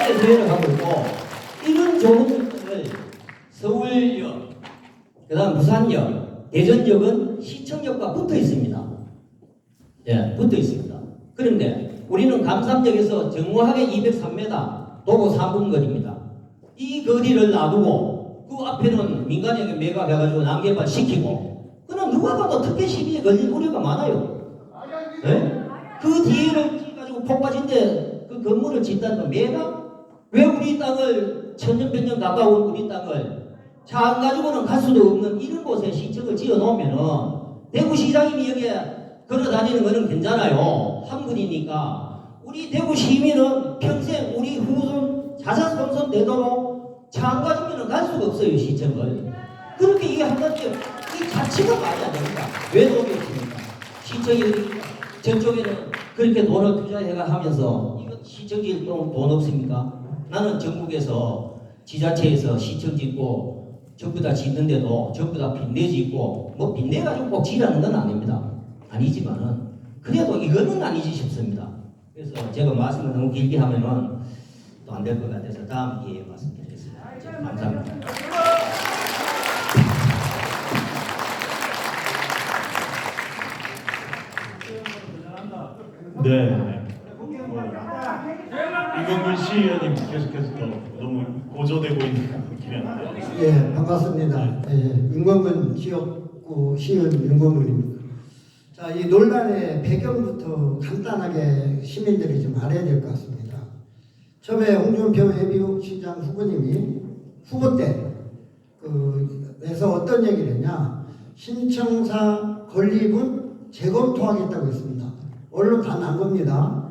이렇게 대회를 하고 있고, 이런 좋은 것들을 서울역, 그 다음 부산역, 대전역은 시청역과 붙어 있습니다. 예, 붙어 있습니다. 그런데 우리는 감삼역에서 정확하게 203m, 도보 3분 거리입니다. 이 거리를 놔두고 그 앞에는 민간에게 매각해가지고 난개발 시키고, 그럼 누가 봐도 특혜 시비에 걸릴 우려가 많아요. 예? 그 뒤를 가지고 폭파진데 그 건물을 짓다는 건 매각? 왜 우리 땅을 천년 백년 가까운 우리 땅을 차 안 가지고는 갈 수도 없는 이런 곳에 시청을 지어 놓으면은 대구시장님이 여기에 걸어 다니는 거는 괜찮아요. 한 분이니까. 우리 대구 시민은 평생 우리 후손 자산손손 되도록 차 안 가지고는 갈 수가 없어요, 시청을. 그렇게 이게 한 가지 이 자체가 말이 안 됩니다. 왜 돈이 없습니까? 시청이 저쪽에는 그렇게 돈을 투자해가 하면서 이거 시청지 돈 없습니까? 나는 전국에서 지자체에서 시청 짓고 전부 다 짓는데도 전부 다 빚내 짓고 뭐 빚내 가지고 꼭 지라는 건 아닙니다. 아니지만은 그래도 이거는 아니지 싶습니다. 그래서 제가 말씀을 너무 길게 하면은 또 안 될 것 같아서 다음 기회에 말씀드리겠습니다. 감사합니다. 네. 이건근 시의원님 계속해서 또 너무 고조되고 있는 느낌이 안 나요. 예, 반갑습니다. 예, 윤건근 지역구 시의원 윤건근입니다. 자, 이 논란의 배경부터 간단하게 시민들이 좀 알아야 될 것 같습니다. 처음에 홍준표 예비시장 후보님이 후보 때 그래서 어떤 얘기를 했냐, 신청사 건립은 재검토하겠다고 했습니다. 언론 다 난 겁니다.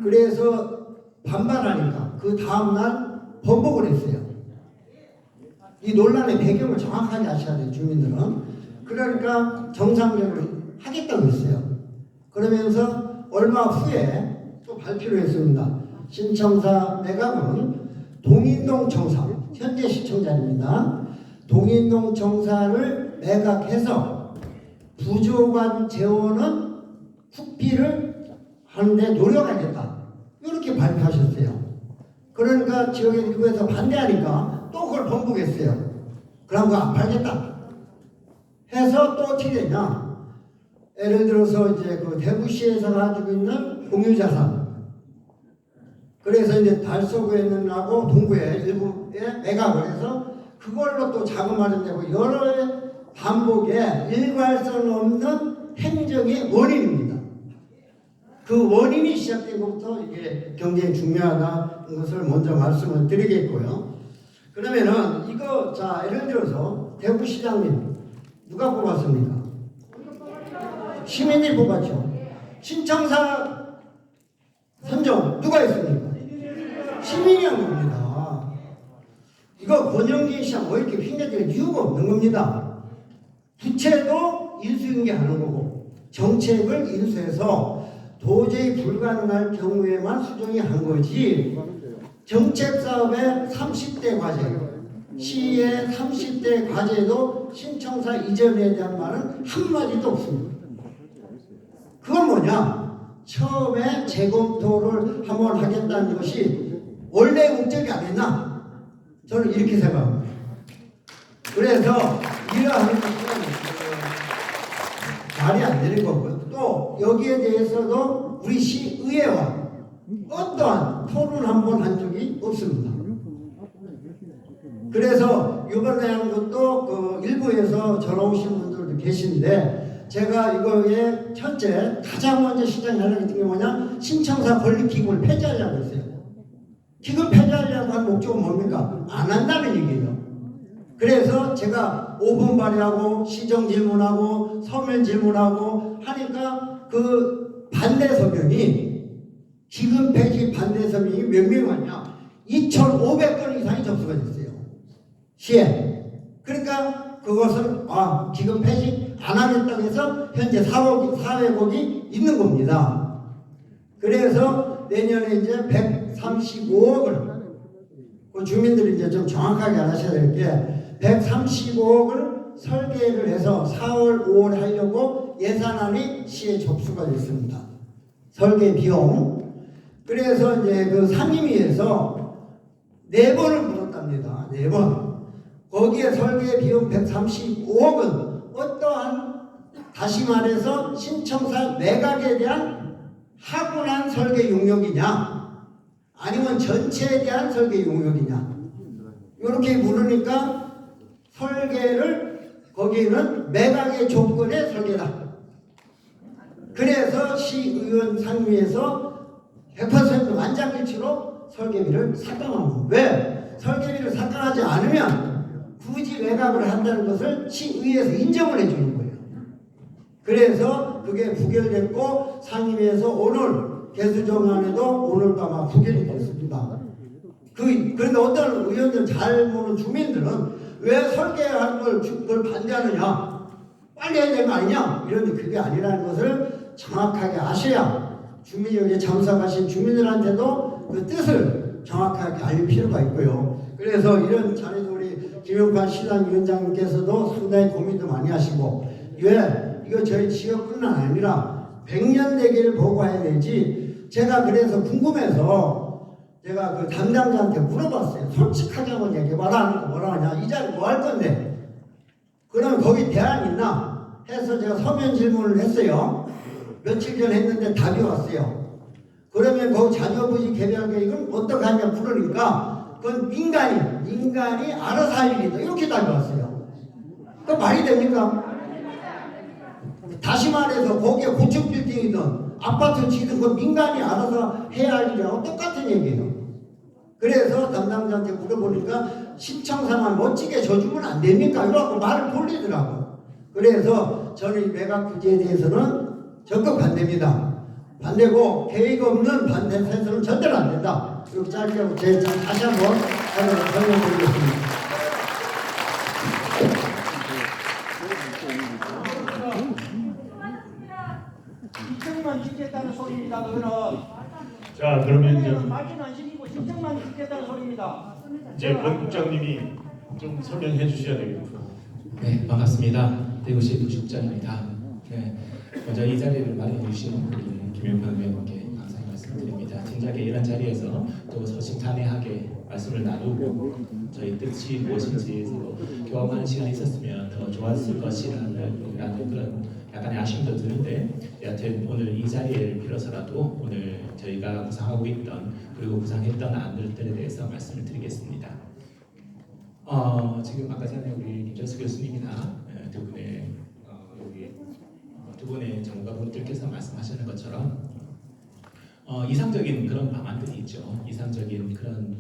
그래서 반발하니까 그 다음날 번복을 했어요. 이 논란의 배경을 정확하게 아셔야 돼요, 주민들은. 그러니까 정상적으로 하겠다고 했어요. 그러면서 얼마 후에 또 발표를 했습니다. 신청사 매각은 동인동 청사, 현재 시청자입니다. 동인동 청사를 매각해서 부조관 재원은 국비를 하는데 노력하겠다, 이렇게 발표하셨어요. 그러니까 지역의 일부에서 반대하니까 또 그걸 번복했어요. 그럼 그거 안 팔겠다 해서 또 어떻게 되냐, 예를 들어서 이제 그 대구시에서 가지고 있는 공유자산, 그래서 이제 달서구에는하고 동구에 일부에 매각을 해서 그걸로 또 자금을 내고 여러 반복의 일관성 없는 행정의 원인입니다. 그 원인이 시작된 것부터 이게 굉장히 중요하다는 것을 먼저 말씀을 드리겠고요. 그러면은 이거, 자, 예를 들어서 대구시장님 누가 뽑았습니까? 시민이 뽑았죠. 신청사 선정 누가 했습니까? 시민이 한 겁니다. 이거 권영진 시장 뭐 이렇게 핑계댈 이유가 없는 겁니다. 부채도 인수인계하는 거고 정책을 인수해서 도저히 불가능할 경우에만 수정이 한 거지, 정책 사업의 30대 과제, 시의 30대 과제도 신청사 이전에 대한 말은 한마디도 없습니다. 그건 뭐냐, 처음에 재검토를 한번 하겠다는 것이 원래 목적이 아니었나, 저는 이렇게 생각합니다. 그래서 이러한 것은 말이 안 되는 거고요. 또 여기에 대해서도 우리 시의회와 어떠한 토론 한번 한 적이 없습니다. 그래서 이번에 한 것도 그 일부에서 전화 오신 분들도 계신데, 제가 이거에 첫째 가장 먼저 시작하려고 했던 게 뭐냐, 신청사 건립기금을 폐지하려고 했어요. 기금 폐지하려고 한 목적은 뭡니까? 안 한다는 얘기예요. 그래서 제가 5분 발의하고 시정 질문하고 서면 질문하고 하니까 그 반대 서명이, 기금 폐지 반대 서명이 몇 명 왔냐, 2,500건 이상이 접수가 됐어요, 시에. 그러니까 그것을 기금 폐지 안 하겠다고 해서 현재 사회곡이 있는 겁니다. 그래서 내년에 이제 135억을, 그 주민들이 이제 좀 정확하게 아셔야 될 게, 135억을 설계를 해서 4월, 5월 하려고 예산안이 시에 접수가 됐습니다. 설계 비용. 그래서 이제 그 상임위에서 4번을 물었답니다. 4번. 거기에 설계 비용 135억은 어떠한, 다시 말해서 신청사 매각에 대한 하고난 설계 용역이냐, 아니면 전체에 대한 설계 용역이냐, 이렇게 물으니까 설계를, 거기는 매각의 조건의 설계다. 그래서 시의원 상임위에서 100% 만장일치로 설계비를 삭감한 거예요. 왜? 설계비를 삭감하지 않으면 굳이 매각을 한다는 것을 시의회에서 인정을 해주는 거예요. 그래서 그게 부결됐고 상임위에서 오늘 개수정안에도 오늘도 아마 부결이 됐습니다. 그런데 어떤 의원들 잘 모르는 주민들은 왜 설계하는 그걸 반대하느냐, 빨리 해야 되는 거 아니냐, 이런데 그게 아니라는 것을 정확하게 아셔야 주민이 여기 참석하신 주민들한테도 그 뜻을 정확하게 알릴 필요가 있고요. 그래서 이런 자리도 우리 김용판 시당위원장님께서도 상당히 고민도 많이 하시고, 왜 이거 저희 지역뿐만 아니라 100년 대계를 보고 해야 되지. 제가 그래서 궁금해서 제가 그 담당자한테 물어봤어요. 솔직하게 한번 얘기해봐라. 뭐라 하냐, 이 자리 뭐 할 건데, 그러면 거기 대안 있나 해서 제가 서면 질문을 했어요. 며칠 전 했는데 답이 왔어요. 그러면 거기 자녀부지 개별 계획은 어떻게 하냐 물으니까 그건 민간이 알아서 할 일이다, 이렇게 답이 왔어요. 그 말이 됩니까? 다시 말해서 거기에 고층 빌딩이든 아파트 지든 그 민간이 알아서 해야 할 일이라고 똑같은 얘기예요. 그래서 담당자한테 물어보니까 신청사만 멋지게 줘주면 안 됩니까? 이러고 말을 돌리더라고. 그래서 저는 이 매각 부지에 대해서는 적극 반대입니다. 반대고 계획 없는 반대 해서는 절대로 안 된다. 이렇게 짧게 하고 다시 한번 설명드리겠습니다. 신청만 시켰다는 소리입니다. 그거는 자, 그러면 이제 말씀 안 시키고 신청만 시켰다는 소리입니다. 권 국장님이 좀 설명해 주셔야 되겠죠. 네, 반갑습니다. 대구시 부시국장입니다. 네, 먼저 이 자리를 마련해 주신 우리 김용판 의원님께 감사의 말씀드립니다. 진작에 이런 자리에서 또 소심탄회하게 말씀을 나누고 저희 뜻이 무엇인지 서로 교감하는 시간이 있었으면 더 좋았을 것이라는 그런 약간의 아쉬움도 드는데, 여하튼 오늘 이 자리를 빌어서라도 오늘 저희가 구상하고 있던 그리고 구상했던 안들에 대해서 말씀을 드리겠습니다. 지금 아까 전에 우리 김철수 교수님이나 두 분의 여기 두 분의 전문가분들께서 말씀하시는 것처럼 이상적인 그런 방안들이 있죠. 이상적인 그런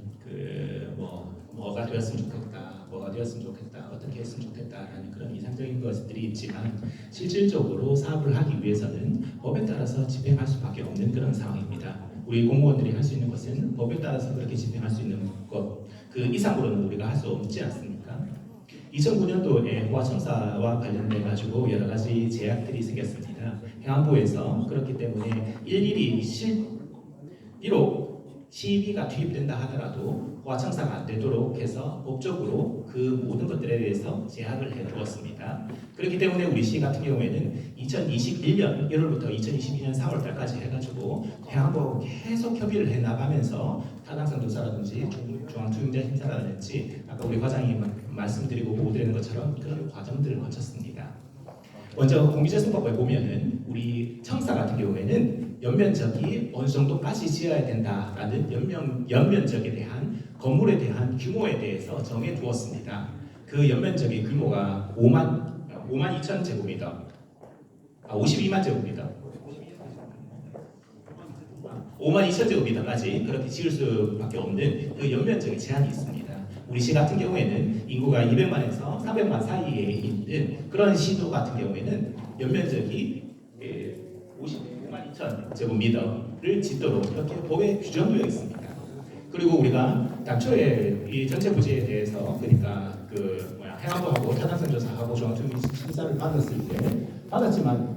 뭐가 되었으면 좋겠다, 뭐가 되었으면 좋겠다, 어떻게 했으면 좋겠다라는 그런 이상적인 것들이 있지만 실질적으로 사업을 하기 위해서는 법에 따라서 집행할 수밖에 없는 그런 상황입니다. 우리 공무원들이 할 수 있는 것은 법에 따라서 그렇게 집행할 수 있는 것, 그 이상으로는 우리가 할 수 없지 않습니까? 2009년도에 호화청사와 관련돼 가지고 여러 가지 제약들이 생겼습니다. 행안부에서 그렇기 때문에 일일이 비록 시비가 투입된다 하더라도 호화청사가 안 되도록 해서 법적으로 그 모든 것들에 대해서 제약을 해두었습니다. 그렇기 때문에 우리 시 같은 경우에는 2021년 1월부터 2022년 4월달까지 해가지고 행안부하고 계속 협의를 해나가면서 타당성 조사라든지 중앙투명자 심사라든지 아까 우리 과장이 말씀드리고 보고드리는 것처럼 그런 과정들을 거쳤습니다. 먼저 공기재생법을 보면은 우리 청사 같은 경우에는 연면적이 어느 정도까지 지어야 된다라는 연면적에 대한 건물에 대한 규모에 대해서 정해 두었습니다. 그 연면적의 규모가 5만 2천 제곱미터, 52만 제곱미터, 5만 2천 제곱미터까지 그렇게 지을 수밖에 없는 그 연면적의 제한이 있습니다. 우리 시 같은 경우에는 인구가 200만에서 300만 사이에 있는 그런 시도 같은 경우에는 연면적이 55만 2천 제곱미터를 짓도록 이렇게 법에 규정되어 있습니다. 그리고 우리가 당초에 이 전체 부지에 대해서 그러니까 행안부하고 타당성 조사하고 중앙투명 심사를 받았지만